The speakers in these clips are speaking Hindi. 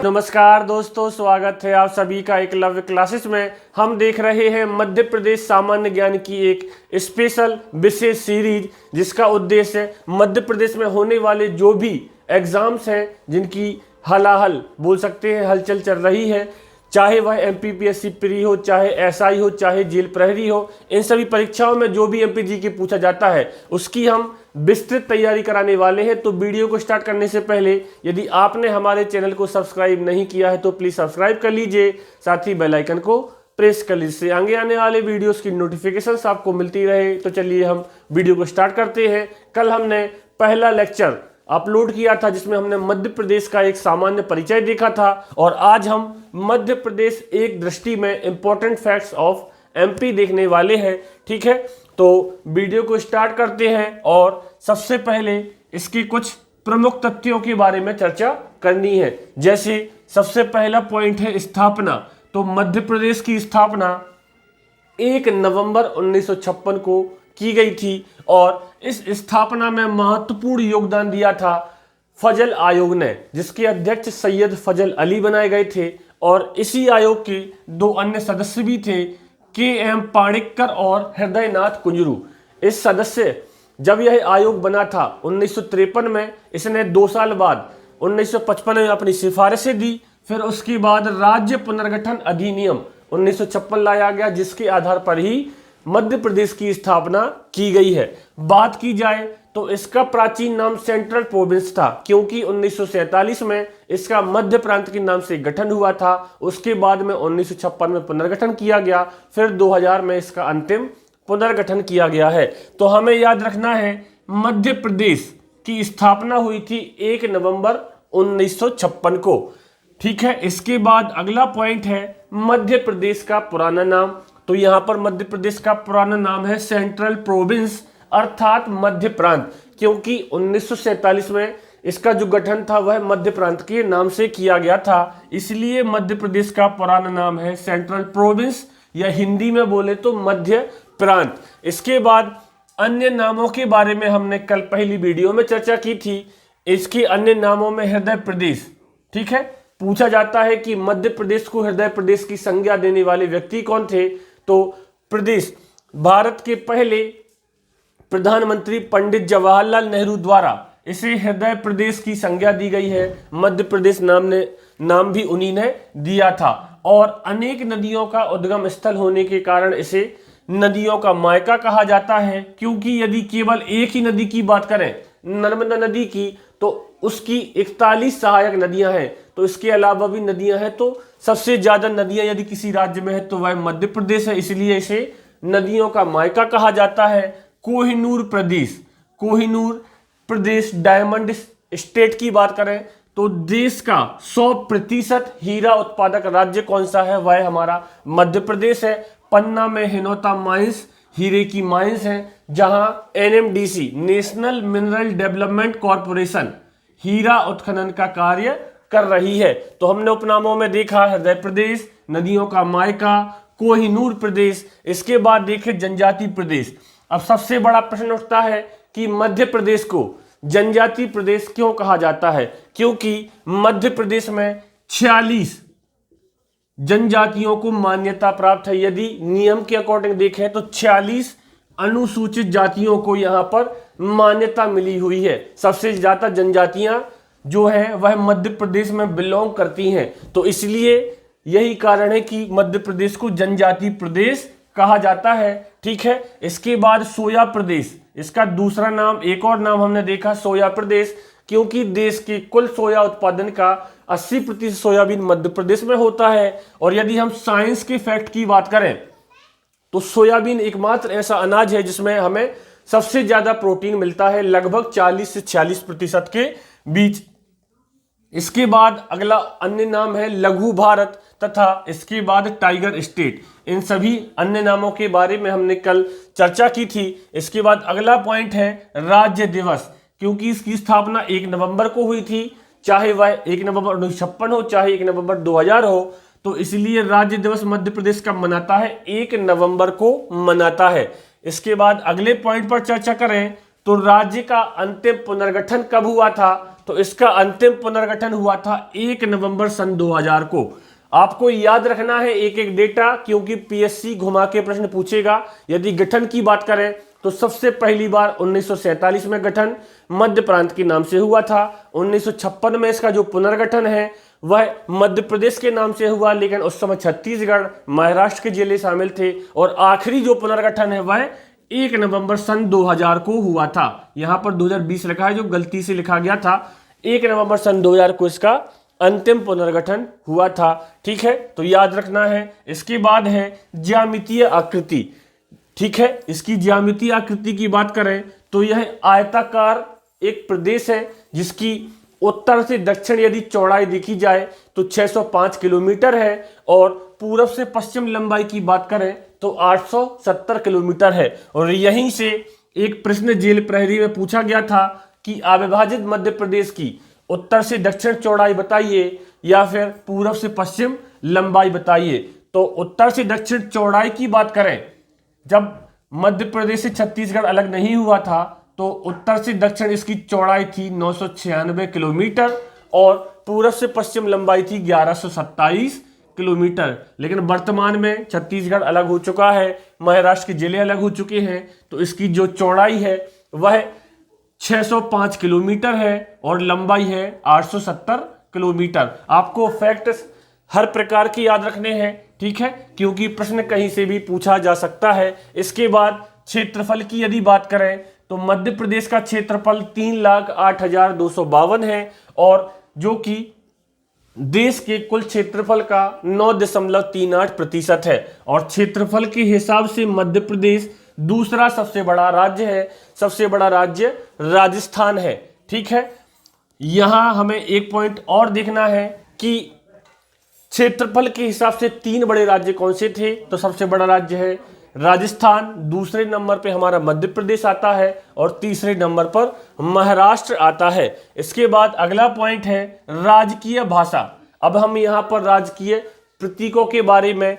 नमस्कार दोस्तों, स्वागत है आप सभी का एकलव्य क्लासेस में। हम देख रहे हैं मध्य प्रदेश सामान्य ज्ञान की एक स्पेशल विशेष सीरीज, जिसका उद्देश्य मध्य प्रदेश में होने वाले जो भी एग्जाम्स हैं, जिनकी हलाहल बोल सकते हैं हलचल चल रही है, चाहे वह एमपीपीएससी प्री हो, चाहे एसआई हो, चाहे जेल प्रहरी हो, इन सभी परीक्षाओं में जो भी एमपीजीके पूछा जाता है उसकी हम विस्तृत तैयारी कराने वाले हैं। तो वीडियो को स्टार्ट करने से पहले यदि आपने हमारे चैनल को सब्सक्राइब नहीं किया है तो प्लीज सब्सक्राइब कर लीजिए, साथ ही बेल आइकन को प्रेस कर लीजिए, आगे आने वाले वीडियोस की नोटिफिकेशंस आपको मिलती रहे। तो चलिए हम वीडियो को स्टार्ट करते हैं। कल हमने पहला लेक्चर अपलोड किया था जिसमें हमने मध्य प्रदेश का एक सामान्य परिचय देखा था, और आज हम मध्य प्रदेश एक दृष्टि में इंपॉर्टेंट फैक्ट्स ऑफ एमपी देखने वाले हैं। ठीक है, तो वीडियो को स्टार्ट करते हैं और सबसे पहले इसके कुछ प्रमुख तथ्यों के बारे में चर्चा करनी है। जैसे सबसे पहला पॉइंट है स्थापना। तो मध्य प्रदेश की स्थापना 1 नवंबर 1956 को की गई थी, और इस स्थापना में महत्वपूर्ण योगदान दिया था फजल आयोग ने, जिसके अध्यक्ष सैयद फजल अली बनाए गए थे, और इसी आयोग के 2 अन्य सदस्य भी थे, के.एम. पाणिक्कर और हृदयनाथ कुंजरू। इस सदस्य जब यह आयोग बना था 1953 में, इसने 2 साल बाद 1955 में अपनी सिफारिशें दी। फिर उसके बाद राज्य पुनर्गठन अधिनियम 1956 लाया गया, जिसके आधार पर ही मध्य प्रदेश की स्थापना की गई है। बात की जाए तो इसका प्राचीन नाम सेंट्रल प्रोविंस था, क्योंकि 1947 में इसका मध्य प्रांत के नाम से गठन हुआ था। उसके बाद में 1956 में पुनर्गठन किया गया, फिर 2000 में इसका अंतिम पुनर्गठन किया गया है। तो हमें याद रखना है मध्य प्रदेश की स्थापना हुई थी 1 नवंबर 1956 को। ठीक है, इसके बाद अगला पॉइंट है मध्य प्रदेश का पुराना नाम। तो यहां पर मध्य प्रदेश का पुराना नाम है सेंट्रल प्रोविंस, अर्थात मध्य प्रांत, क्योंकि 1947 में इसका जो गठन था वह मध्य प्रांत के नाम से किया गया था, इसलिए मध्य प्रदेश का पुराना नाम है सेंट्रल प्रोविंस, या हिंदी में बोले तो मध्य प्रांत। इसके बाद अन्य नामों के बारे में हमने कल पहली वीडियो में चर्चा की थी। इसके अन्य नामों में हृदय प्रदेश। ठीक है, पूछा जाता है कि मध्य प्रदेश को हृदय प्रदेश की संज्ञा देने वाले व्यक्ति कौन थे। तो प्रदेश भारत के पहले प्रधानमंत्री पंडित जवाहरलाल नेहरू द्वारा इसे हृदय प्रदेश की संज्ञा दी गई है। मध्य प्रदेश नाम भी उन्हीं ने दिया था, और अनेक नदियों का उद्गम स्थल होने के कारण इसे नदियों का मायका कहा जाता है। क्योंकि यदि केवल एक ही नदी की बात करें, नर्मदा नदी की, तो उसकी 41 सहायक नदियां हैं। तो इसके अलावा भी नदियां हैं, तो सबसे ज्यादा नदियां यदि किसी राज्य में है तो वह मध्य प्रदेश है, इसलिए इसे नदियों का मायका कहा जाता है। कोहिनूर प्रदेश डायमंड स्टेट की बात करें तो देश का 100% हीरा उत्पादक राज्य कौन सा है, वह हमारा मध्य प्रदेश है। पन्ना में हिनोता माइंस हीरे की माइंस है, जहां NMDC national mineral development corporation हीरा उत्खनन का कार्य कर रही है। तो हमने उपनामों में देखा हृदय प्रदेश, नदियों का मायका, कोहिनूर प्रदेश। इसके बाद देखे जनजाति प्रदेश। अब सबसे बड़ा प्रश्न उठता है कि मध्य प्रदेश को जनजाति प्रदेश क्यों कहा जाता है। क्योंकि मध्य प्रदेश में 46 जनजातियों को मान्यता प्राप्त है। यदि नियम के अकॉर्डिंग देखें तो 46 अनुसूचित जातियों को यहां पर मान्यता मिली हुई है। सबसे ज्यादा जनजातियां जो है वह मध्य प्रदेश में बिलोंग करती हैं, तो इसलिए यही कारण है कि मध्य प्रदेश को जनजाति प्रदेश कहा जाता है। ठीक है, इसके बाद सोया प्रदेश, इसका दूसरा नाम, एक और नाम हमने देखा सोया प्रदेश, क्योंकि देश के कुल सोया उत्पादन का 80% सोयाबीन मध्य प्रदेश में होता है। और यदि हम साइंस के फैक्ट की बात करें तो सोयाबीन एकमात्र ऐसा अनाज है जिसमें हमें सबसे ज्यादा प्रोटीन मिलता है, लगभग 40 से 46% के बीच। इसके बाद अगला अन्य नाम है लघु भारत, तथा इसके बाद टाइगर स्टेट। इन सभी अन्य नामों के बारे में हमने कल चर्चा की थी। इसके बाद अगला पॉइंट है राज्य दिवस, क्योंकि इसकी स्थापना 1 नवंबर को हुई थी, चाहे वह 1 नवंबर 1956 हो, चाहे 1 नवंबर 2000 हो, तो इसलिए राज्य दिवस मध्य प्रदेश का मनाता है 1 नवंबर को मनाता है। इसके बाद अगले पॉइंट पर चर्चा करें तो राज्य का अंतिम पुनर्गठन कब हुआ था? तो इसका अंतिम पुनर्गठन हुआ था 1 नवंबर सन 2000 को। आपको याद रखना है एक एक डेटा, क्योंकि पीएससी घुमा के प्रश्न पूछेगा। यदि गठन की बात करें तो सबसे पहली बार 1947 में गठन मध्य प्रांत के नाम से हुआ था। 1956 में इसका जो पुनर्गठन है वह मध्य प्रदेश के नाम से हुआ, लेकिन उस समय छत्तीसगढ़, महाराष्ट्र के जिले शामिल थे। और आखिरी जो पुनर्गठन है वह 1 नवंबर सन 2000 को हुआ था। यहां पर 2020 लिखा है, जो गलती से लिखा गया था। 1 नवंबर सन 2000 को इसका अंतिम पुनर्गठन हुआ था। ठीक है, तो याद रखना है। इसके बाद है ज्यामितीय आकृति। ठीक है, इसकी ज्यामितीय आकृति की बात करें तो यह आयताकार एक प्रदेश है, जिसकी उत्तर से दक्षिण यदि चौड़ाई देखी जाए तो 605 किलोमीटर है, और पूरब से पश्चिम लंबाई की बात करें तो 870 किलोमीटर है। और यहीं से एक प्रश्न जेल प्रहरी में पूछा गया था कि अविभाजित मध्य प्रदेश की उत्तर से दक्षिण चौड़ाई बताइए या फिर पूरब से पश्चिम लंबाई बताइए। तो उत्तर से दक्षिण चौड़ाई की बात करें, जब मध्य प्रदेश से छत्तीसगढ़ अलग नहीं हुआ था तो उत्तर से दक्षिण इसकी चौड़ाई थी 996 किलोमीटर, और पूरब से पश्चिम लंबाई थी 1127 किलोमीटर। लेकिन वर्तमान में छत्तीसगढ़ अलग हो चुका है, महाराष्ट्र के जिले अलग हो चुके हैं, तो इसकी जो चौड़ाई है वह 605 किलोमीटर है और लंबाई है 870 किलोमीटर। आपको फैक्ट्स हर प्रकार के याद रखने हैं, ठीक है, क्योंकि प्रश्न कहीं से भी पूछा जा सकता है। इसके बाद क्षेत्रफल की यदि बात करें तो मध्य प्रदेश का क्षेत्रफल 3,08,252 है, और जो कि देश के कुल क्षेत्रफल का 9.38% है। और क्षेत्रफल के हिसाब से मध्य प्रदेश दूसरा सबसे बड़ा राज्य है। सबसे बड़ा राज्य राजस्थान है। ठीक है, यहां हमें एक पॉइंट और देखना है कि क्षेत्रफल के हिसाब से 3 बड़े राज्य कौन से थे। तो सबसे बड़ा राज्य है राजस्थान, दूसरे नंबर पे हमारा मध्य प्रदेश आता है, और तीसरे नंबर पर महाराष्ट्र आता है। इसके बाद अगला पॉइंट है राजकीय भाषा। अब हम यहाँ पर राजकीय प्रतीकों के बारे में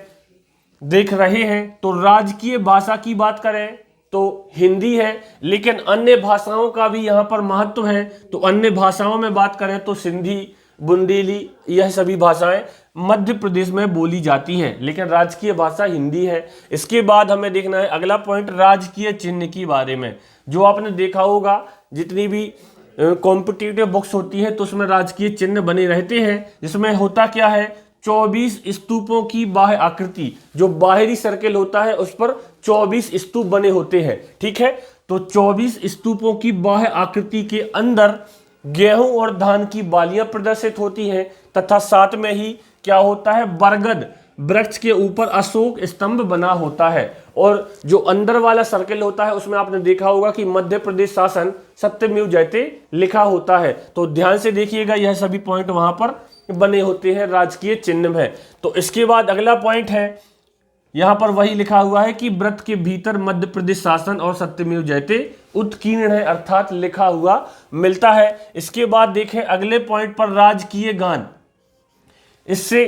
देख रहे हैं। तो राजकीय भाषा की बात करें तो हिंदी है, लेकिन अन्य भाषाओं का भी यहाँ पर महत्व है। तो अन्य भाषाओं में बात करें तो सिंधी, बुंदेली, यह सभी भाषाएं मध्य प्रदेश में बोली जाती हैं, लेकिन राजकीय भाषा हिंदी है। इसके बाद हमें देखना है अगला पॉइंट राजकीय चिन्ह के बारे में। जो आपने देखा होगा जितनी भी कॉम्पिटिटिव बुक्स होती है तो उसमें राजकीय चिन्ह बने रहते हैं, जिसमें होता क्या है 24 स्तूपों की बाह्य आकृति। जो बाहरी सर्किल होता है उस पर 24 स्तूप बने होते हैं। ठीक है, तो 24 स्तूपों की बाह्य आकृति के अंदर गेहूं और धान की बालियां प्रदर्शित होती हैं, तथा साथ में ही क्या होता है बरगद वृक्ष के ऊपर अशोक स्तंभ बना होता है। और जो अंदर वाला सर्किल होता है उसमें आपने देखा होगा कि मध्य प्रदेश शासन सत्यमेव जयते लिखा होता है। तो ध्यान से देखिएगा, यह सभी पॉइंट वहां पर बने होते हैं राजकीय चिन्ह में। तो इसके बाद अगला पॉइंट है, यहां पर वही लिखा हुआ है कि व्रत के भीतर मध्य प्रदेश शासन और सत्यमेव जयते उत्कीर्ण है, अर्थात लिखा हुआ मिलता है। इसके बाद देखें अगले पॉइंट पर राजकीय गान। इससे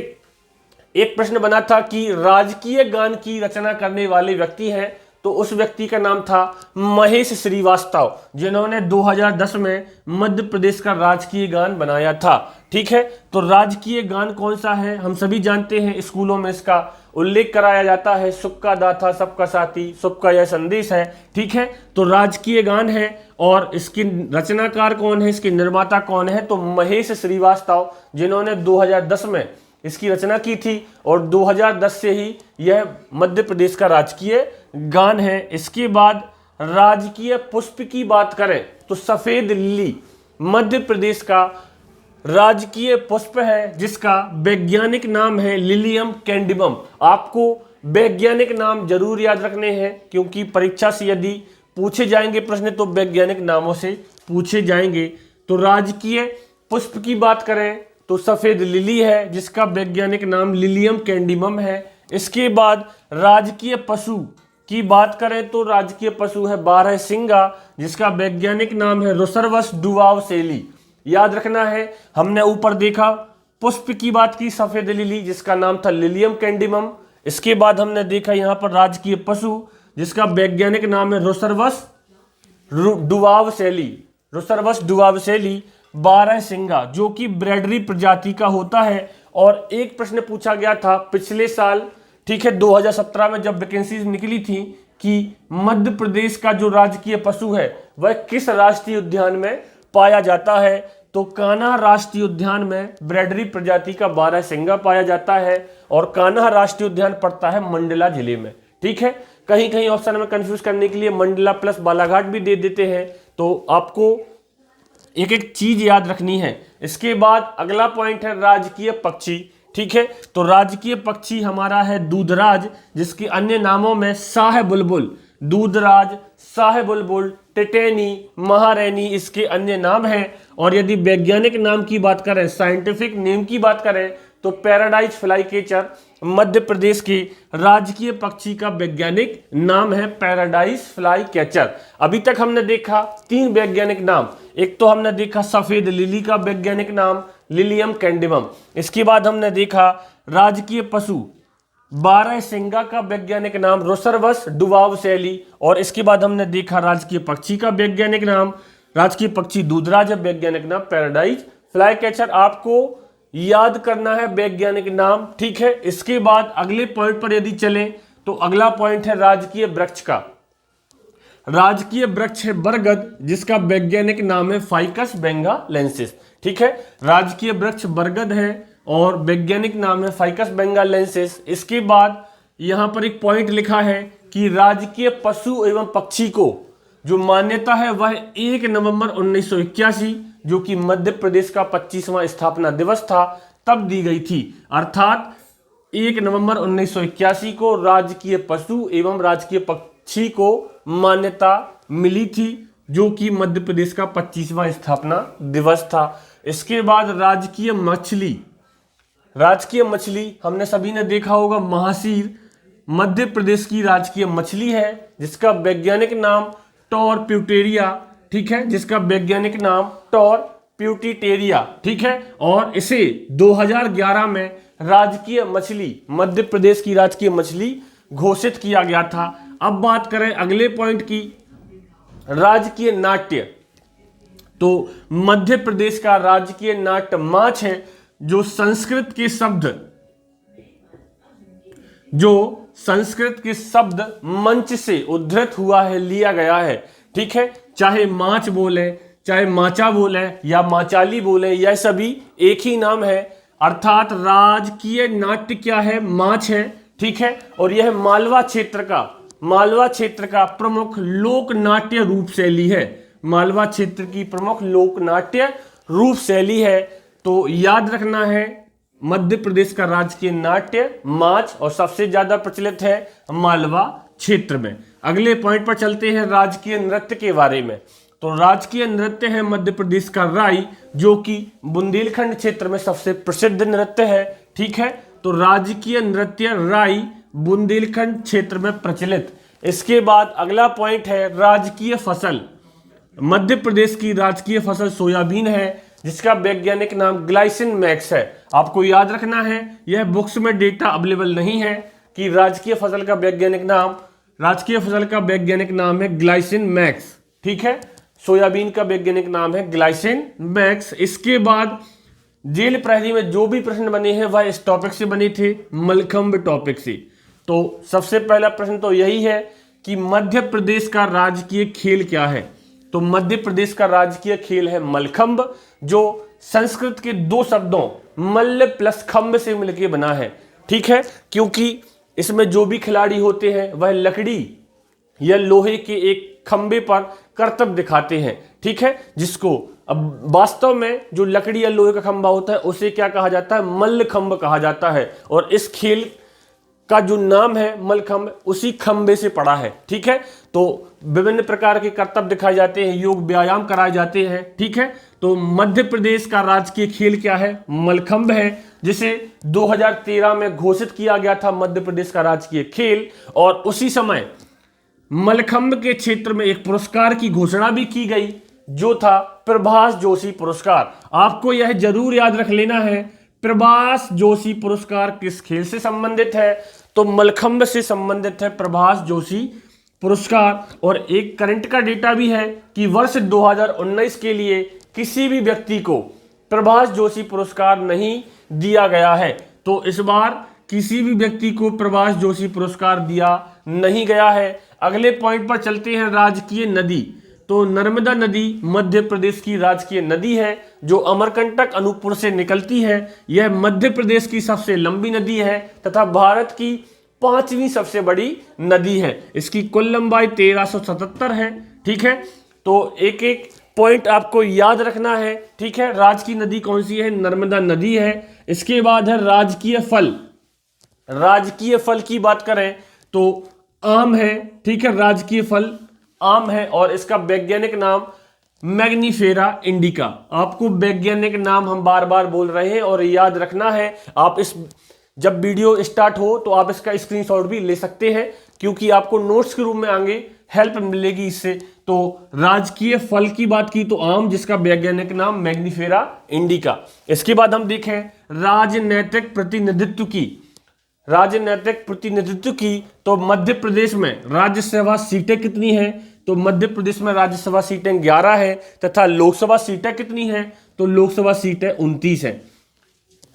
एक प्रश्न बना था कि राजकीय गान की रचना करने वाले व्यक्ति हैं, तो उस व्यक्ति का नाम था महेश श्रीवास्तव, जिन्होंने 2010 में मध्य प्रदेश का राजकीय गान बनाया था। ठीक है, तो राजकीय गान कौन सा है हम सभी जानते हैं, स्कूलों में इसका उल्लेख कराया जाता है, सुख का दाता सबका साथी, सुख का यह संदेश है। ठीक है, तो राजकीय गान है, और इसकी रचनाकार कौन है, इसके निर्माता कौन है, तो महेश श्रीवास्तव, जिन्होंने 2010 में इसकी रचना की थी, और 2010 से ही यह मध्य प्रदेश का राजकीय गान है। इसके बाद राजकीय पुष्प की बात करें तो सफेद लिली मध्य प्रदेश का राजकीय पुष्प है, जिसका वैज्ञानिक नाम है लिलियम कैंडिबम। आपको वैज्ञानिक नाम जरूर याद रखने हैं, क्योंकि परीक्षा से यदि पूछे जाएंगे प्रश्न तो वैज्ञानिक नामों से पूछे जाएंगे। तो राजकीय पुष्प की बात करें तो सफेद लिली है, जिसका वैज्ञानिक नाम लिलियम कैंडिबम है। इसके बाद राजकीय पशु की बात करें तो राजकीय पशु है बारहसिंगा, जिसका वैज्ञानिक नाम है रोसरवस डुआवसेली। याद रखना है, हमने ऊपर देखा पुष्प की बात की सफेद लिली, जिसका नाम था लिलियम कैंडिबम। इसके बाद हमने देखा यहाँ पर राजकीय पशु, जिसका वैज्ञानिक नाम है रोसरवस डुवावसेली, रोसरवस डुवावसेली बारहसिंगा, जो कि ब्रैडरी प्रजाति का होता है। और एक प्रश्न पूछा गया था पिछले साल, ठीक है, 2017 में जब वैकेंसीज निकली थी कि मध्य प्रदेश का जो राजकीय पशु है वह किस राष्ट्रीय उद्यान में पाया जाता है, तो कान्हा राष्ट्रीय उद्यान में ब्रैडरी प्रजाति का बारहसिंगा पाया जाता है। और कान्हा राष्ट्रीय उद्यान पड़ता है मंडला जिले में, ठीक है। कहीं कहीं ऑप्शन में कंफ्यूज करने के लिए मंडला प्लस बालाघाट भी दे देते हैं, तो आपको एक एक चीज याद रखनी है। इसके बाद अगला पॉइंट है राजकीय पक्षी, ठीक है। तो राजकीय पक्षी हमारा है दूधराज, जिसके अन्य नामों में शाह बुलबुल, दूधराज, शाह बुलबुल, टिटेनी, महारैनी इसके अन्य नाम हैं। और यदि वैज्ञानिक नाम की बात करें, साइंटिफिक नेम की बात करें, तो पैराडाइज फ्लाईकैचर मध्य प्रदेश की राजकीय पक्षी का वैज्ञानिक नाम है, पैराडाइज फ्लाईकैचर। अभी तक हमने देखा 3 वैज्ञानिक नाम। एक तो हमने देखा सफेद लिली का वैज्ञानिक नाम लिलियम कैंडिमम। इसके बाद हमने देखा राजकीय पशु बारहसिंगा का वैज्ञानिक नाम रोसरवस डुवावसेली। और इसके बाद हमने देखा राजकीय पक्षी का वैज्ञानिक नाम, राजकीय पक्षी दूधराज, वैज्ञानिक नाम पैराडाइज फ्लाईकैचर। आपको याद करना है वैज्ञानिक नाम, ठीक है। इसके बाद अगले पॉइंट पर यदि चलें तो अगला पॉइंट है राजकीय वृक्ष का। राजकीय वृक्ष है बरगद, जिसका वैज्ञानिक नाम है फाइकस बेंगालेंसिस, ठीक है। राजकीय वृक्ष बरगद है और वैज्ञानिक नाम है फाइकस बेंगालेंसिस। इसके बाद यहां पर एक पॉइंट लिखा है कि राजकीय पशु एवं पक्षी को जो मान्यता है वह 1 नवंबर 1981, जो कि मध्य प्रदेश का 25वां स्थापना दिवस था, तब दी गई थी। अर्थात 1 नवंबर 1981 को राजकीय पशु एवं राजकीय पक्षी को मान्यता मिली थी, जो कि मध्य प्रदेश का 25वां स्थापना दिवस था। इसके बाद राजकीय मछली, राजकीय मछली हमने सभी ने देखा होगा, महासीर मध्य प्रदेश की राजकीय मछली है, जिसका वैज्ञानिक नाम टोर प्यूटेरिया, ठीक है, जिसका वैज्ञानिक नाम टोर प्यूटिटेरिया, ठीक है। और इसे 2011 में राजकीय मछली, मध्य प्रदेश की राजकीय मछली घोषित किया गया था। अब बात करें अगले पॉइंट की, राजकीय नाट्य। तो मध्य प्रदेश का राजकीय नाट्य माछ है, जो संस्कृत के शब्द मंच से उद्धृत हुआ है, लिया गया है, ठीक है। चाहे माच बोले, चाहे माचा बोले या माचाली बोले, यह सभी एक ही नाम है। अर्थात राजकीय नाट्य क्या है, माच है, ठीक है। और यह मालवा क्षेत्र का प्रमुख लोक नाट्य रूप शैली है, मालवा क्षेत्र की प्रमुख लोक नाट्य रूप शैली है। तो याद रखना है मध्य प्रदेश का राजकीय नाट्य माच, और सबसे ज्यादा प्रचलित है मालवा क्षेत्र में। अगले पॉइंट पर चलते हैं राजकीय नृत्य के बारे में। तो राजकीय नृत्य है मध्य प्रदेश का राई, जो कि बुंदेलखंड क्षेत्र में सबसे प्रसिद्ध नृत्य है, ठीक है। तो राजकीय नृत्य राई बुंदेलखंड क्षेत्र में प्रचलित। इसके बाद अगला पॉइंट है राजकीय फसल। मध्य प्रदेश की राजकीय फसल सोयाबीन है, जिसका वैज्ञानिक नाम ग्लाइसिन मैक्स है। आपको याद रखना है, यह बुक्स में डेटा अवेलेबल नहीं है कि राजकीय फसल का वैज्ञानिक नाम है ग्लाइसिन मैक्स, ठीक है। सोयाबीन का वैज्ञानिक नाम है ग्लाइसिन मैक्स। इसके बाद जेल प्रहरी में जो भी प्रश्न बने हैं वह इस टॉपिक से बने थे, मलखंब टॉपिक से। तो सबसे पहला प्रश्न तो यही है कि मध्य प्रदेश का राजकीय खेल क्या है। तो मध्य प्रदेश का राजकीय खेल है मलखंब, जो संस्कृत के 2 शब्दों मल्ल प्लस खंब से मिलकर बना है, ठीक है। क्योंकि इसमें जो भी खिलाड़ी होते हैं वह लकड़ी या लोहे के एक खंबे पर करतब दिखाते हैं, ठीक है। जिसको अब वास्तव में जो लकड़ी या लोहे का खंबा होता है उसे क्या कहा जाता है, मल्लखंब कहा जाता है। और इस खेल का जो नाम है मलखंब उसी खंबे से पड़ा है, ठीक है। तो विभिन्न प्रकार के करतब दिखाए जाते हैं, योग व्यायाम कराए जाते हैं, ठीक है। तो मध्य प्रदेश का राजकीय खेल क्या है, मलखंब है, जिसे 2013 में घोषित किया गया था मध्य प्रदेश का राजकीय खेल। और उसी समय मलखंब के क्षेत्र में एक पुरस्कार की घोषणा भी की गई, जो था प्रभाष जोशी पुरस्कार। आपको यह जरूर याद रख लेना है, प्रभाष जोशी पुरस्कार किस खेल से संबंधित है, तो मलखंब से संबंधित है प्रभाष जोशी पुरस्कार। और एक करंट का डेटा भी है कि वर्ष 2019 के लिए किसी भी व्यक्ति को प्रभाष जोशी पुरस्कार नहीं दिया गया है। तो इस बार किसी भी व्यक्ति को प्रभाष जोशी पुरस्कार दिया नहीं गया है। अगले पॉइंट पर चलते हैं, राजकीय नदी। तो नर्मदा नदी मध्य प्रदेश की राजकीय नदी है जो अमरकंटक अनूपपुर से निकलती है। यह मध्य प्रदेश की सबसे लंबी नदी है तथा भारत की 5वीं सबसे बड़ी नदी है। इसकी कुल लंबाई 1377 है। ठीक है, तो एक एक पॉइंट आपको याद रखना है। ठीक है, राजकीय नदी कौन सी है? नर्मदा नदी है। इसके बाद है राजकीय फल। राजकीय फल की बात करें तो आम है। ठीक है, राजकीय फल आम है और इसका वैज्ञानिक नाम मैग्नीफेरा इंडिका। आपको वैज्ञानिक नाम हम बार बार बोल रहे हैं और याद रखना है। आप इस जब वीडियो स्टार्ट हो तो आप इसका स्क्रीनशॉट भी ले सकते हैं क्योंकि आपको नोट्स के रूप में आगे हेल्प मिलेगी इससे। तो राजकीय फल की बात की तो आम, जिसका वैज्ञानिक नाम मैग्नीफेरा इंडिका। इसके बाद हम देखें राजनैतिक प्रतिनिधित्व की। राजनैतिक प्रतिनिधित्व की तो मध्य प्रदेश में राज्यसभा सीटें कितनी हैं? तो मध्य प्रदेश में राज्यसभा सीटें 11 है तथा लोकसभा सीटें कितनी हैं? तो लोकसभा सीटें 29 हैं।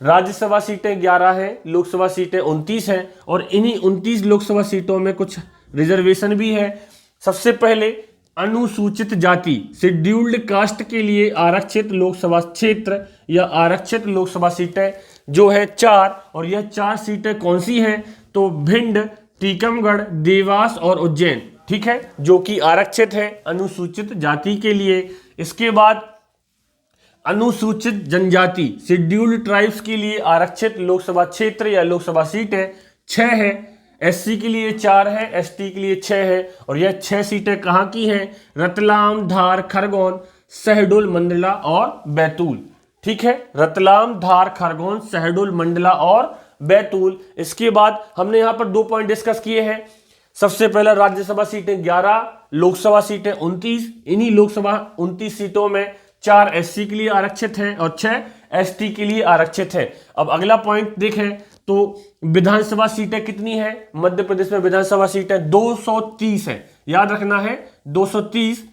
राज्यसभा सीटें 11 हैं, लोकसभा सीटें 29 हैं और इन्हीं 29 लोकसभा सीटों में कुछ रिजर्वेशन भी है। सबसे पहले अनुसूचित जाति शेड्यूल्ड कास्ट के लिए आरक्षित लोकसभा क्षेत्र या आरक्षित लोकसभा सीटें जो है 4, और यह 4 सीटें कौन सी हैं? तो भिंड, टीकमगढ़, देवास और उज्जैन। ठीक है, जो कि आरक्षित है अनुसूचित जाति के लिए। इसके बाद अनुसूचित जनजाति शेड्यूल्ड ट्राइब्स के लिए आरक्षित लोकसभा क्षेत्र या लोकसभा सीटें 6 है। एससी के लिए 4 है, एसटी के लिए 6 है और यह 6 सीटें कहाँ की हैं? रतलाम, धार, खरगोन, शहडोल, मंडला और बैतूल। ठीक है, रतलाम, धार, खरगोन, शहडोल, मंडला और बैतूल। इसके बाद हमने यहाँ पर 2 पॉइंट डिस्कस किए हैं। सबसे पहला राज्यसभा सीटें 11, लोकसभा सीटें 29। इन्हीं लोकसभा 29 सीटों में 4 एससी के लिए आरक्षित हैं और 6 एसटी के लिए आरक्षित है। अब अगला पॉइंट देखें तो विधानसभा सीटें कितनी है? मध्य प्रदेश में विधानसभा सीटें 230 है। याद रखना है 230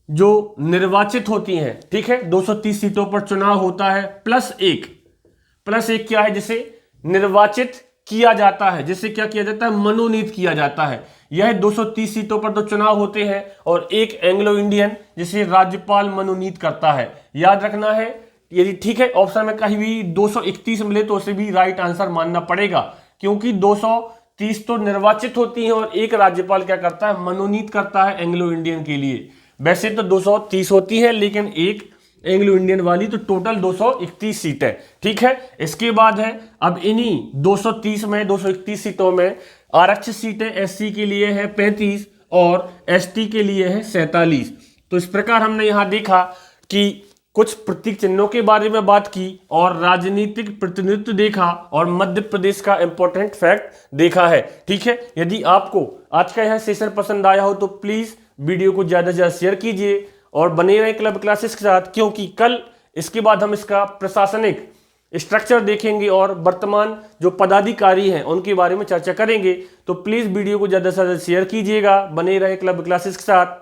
जो निर्वाचित होती हैं। ठीक है, 230 सीटों पर चुनाव होता है प्लस एक क्या है? जिसे निर्वाचित किया जाता है, जिसे क्या किया जाता है? मनोनीत किया जाता है। यह 230 सीटों पर तो चुनाव होते हैं और एक एंग्लो इंडियन जिसे राज्यपाल मनोनीत करता है। याद रखना है, यदि ठीक है ऑप्शन में कहीं भी 231 मिले तो उसे भी राइट आंसर मानना पड़ेगा क्योंकि 230 तो निर्वाचित होती हैं और एक राज्यपाल क्या करता है? मनोनीत करता है एंग्लो इंडियन के लिए। वैसे तो 230 होती है लेकिन एक एंग्लो इंडियन वाली, तो टोटल 231 सीट है। ठीक है, इसके बाद है अब इन्हीं 230 में 231 सीटों में आरक्षित सीटें एससी के लिए है 35 और एसटी के लिए है 47। तो इस प्रकार हमने यहां देखा कि कुछ प्रतीक चिन्हों के बारे में बात की और राजनीतिक प्रतिनिधित्व देखा और मध्य प्रदेश का इंपॉर्टेंट फैक्ट देखा है। ठीक है, यदि आपको आज का यह सेशन पसंद आया हो तो प्लीज वीडियो को ज्यादा से ज्यादा शेयर कीजिए और बने रहे क्लब क्लासेस के साथ, क्योंकि कल इसके बाद हम इसका प्रशासनिक स्ट्रक्चर देखेंगे और वर्तमान जो पदाधिकारी हैं उनके बारे में चर्चा करेंगे। तो प्लीज वीडियो को ज्यादा से ज्यादा शेयर कीजिएगा। बने रहे क्लब क्लासेस के साथ।